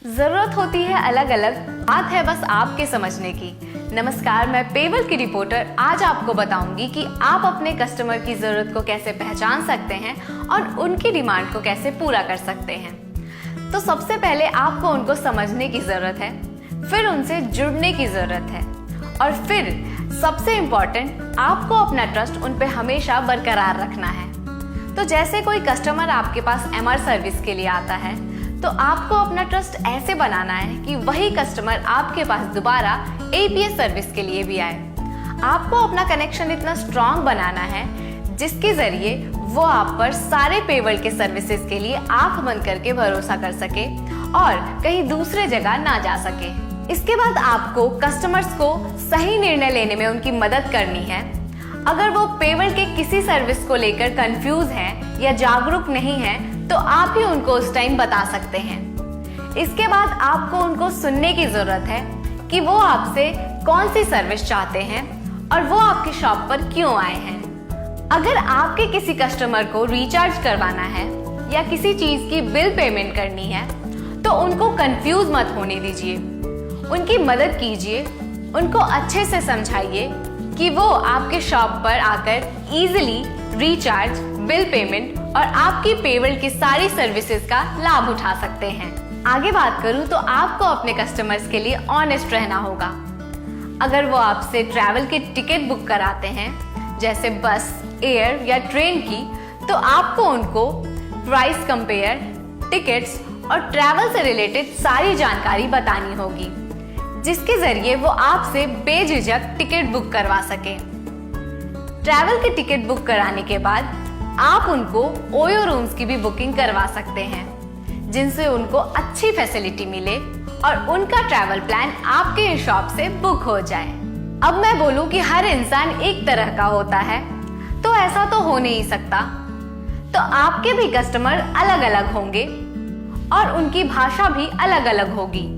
जरूरत होती है अलग अलग, बात है बस आपके समझने की। नमस्कार, मैं पेवल की रिपोर्टर आज आपको बताऊंगी कि आप अपने कस्टमर की जरूरत को कैसे पहचान सकते हैं और उनकी डिमांड को कैसे पूरा कर सकते हैं। तो सबसे पहले आपको उनको समझने की जरूरत है, फिर उनसे जुड़ने की जरूरत है और फिर सबसे इम्पोर्टेंट आपको अपना ट्रस्ट उन पे हमेशा बरकरार रखना है। तो जैसे कोई कस्टमर आपके पास एमआर सर्विस के लिए आता है तो आपको अपना ट्रस्ट ऐसे बनाना है कि वही कस्टमर आपके पास दोबारा एपीएस सर्विस के लिए भी आए। आपको अपना कनेक्शन इतना स्ट्रॉन्ग बनाना है जिसके जरिए वो आप पर सारे पेवल के सर्विसेज के लिए आंख बंद करके भरोसा कर सके और कहीं दूसरे जगह ना जा सके। इसके बाद आपको कस्टमर्स को सही निर्णय लेने में उनकी मदद करनी है। अगर वो पेवल के किसी सर्विस को लेकर कंफ्यूज हैं या जागरूक नहीं हैं, तो आप ही उनको उस टाइम बता सकते हैं। इसके बाद आपको उनको सुनने की जरूरत है कि वो आपसे कौन सी सर्विस चाहते हैं और वो आपकी शॉप पर क्यों आए हैं। अगर आपके किसी कस्टमर को रिचार्ज करवाना है या किसी चीज की बिल पेमेंट करनी है तो उनको कंफ्यूज मत होने दीजिए, उनकी मदद कीजिए, उनको अच्छे से समझाइए कि वो आपके शॉप पर आकर इजीली रिचार्ज, बिल पेमेंट और आपकी पेवल की सारी सर्विसेज का लाभ उठा सकते हैं। आगे बात करूं तो आपको अपने कस्टमर्स के लिए ऑनेस्ट रहना होगा। अगर वो आपसे ट्रैवल की टिकट बुक कराते हैं जैसे बस, एयर या ट्रेन की, तो आपको उनको प्राइस कंपेयर, टिकट्स और ट्रैवल से रिलेटेड सारी जानकारी बतानी होगी जिसके जरिए वो आपसे बेझिझक टिकट बुक करवा सके। ट्रैवल की टिकट बुक कराने के बाद आप उनको ओयो रूम्स की भी बुकिंग करवा सकते हैं जिनसे उनको अच्छी फैसिलिटी मिले और उनका ट्रैवल प्लान आपके शॉप से बुक हो जाए। अब मैं बोलूं कि हर इंसान एक तरह का होता है तो ऐसा तो हो नहीं सकता, तो आपके भी कस्टमर अलग अलग होंगे और उनकी भाषा भी अलग अलग होगी।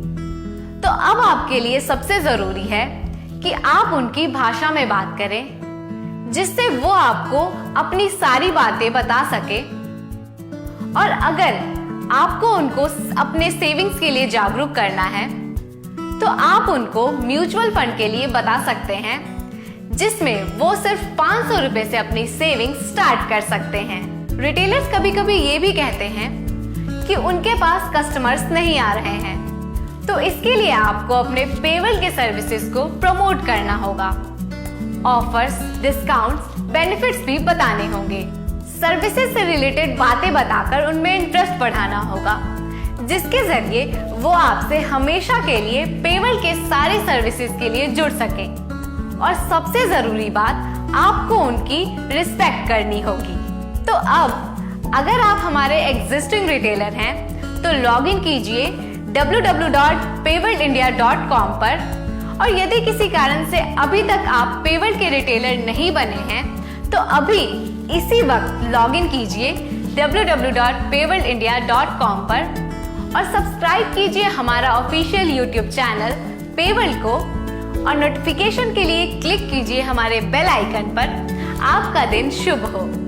तो अब आपके लिए सबसे जरूरी है कि आप उनकी भाषा में बात करें जिससे वो आपको अपनी सारी बातें बता सके। और अगर आपको उनको अपने सेविंग्स के लिए जागरूक करना है तो आप उनको म्यूचुअल फंड के लिए बता सकते हैं जिसमें वो सिर्फ 500 रुपए से अपनी सेविंग्स स्टार्ट कर सकते हैं। रिटेलर्स कभी कभी ये भी कहते हैं कि उनके पास कस्टमर्स नहीं आ रहे हैं, तो इसके लिए आपको अपने पेवल के सर्विसेज को प्रमोट करना होगा। ऑफर्स, डिस्काउंट्स, बेनिफिट्स भी बताने होंगे। सर्विसेज से रिलेटेड बातें बताकर उनमें इंटरेस्ट बढ़ाना होगा जिसके जरिए वो आपसे हमेशा के लिए पेवल के सारे सर्विसेज के लिए जुड़ सके। और सबसे जरूरी बात, आपको उनकी रिस्पेक्ट करनी होगी। तो अब अगर आप हमारे एग्जिस्टिंग रिटेलर हैं तो लॉग इन कीजिए www.pevelindia.com पर, और यदि किसी कारण से अभी तक आप पेवल के रिटेलर नहीं बने हैं तो अभी इसी वक्त लॉग इन कीजिए www.pevelindia.com पर और सब्सक्राइब कीजिए हमारा ऑफिशियल यूट्यूब चैनल पेवल को और नोटिफिकेशन के लिए क्लिक कीजिए हमारे बेल आइकन पर। आपका दिन शुभ हो।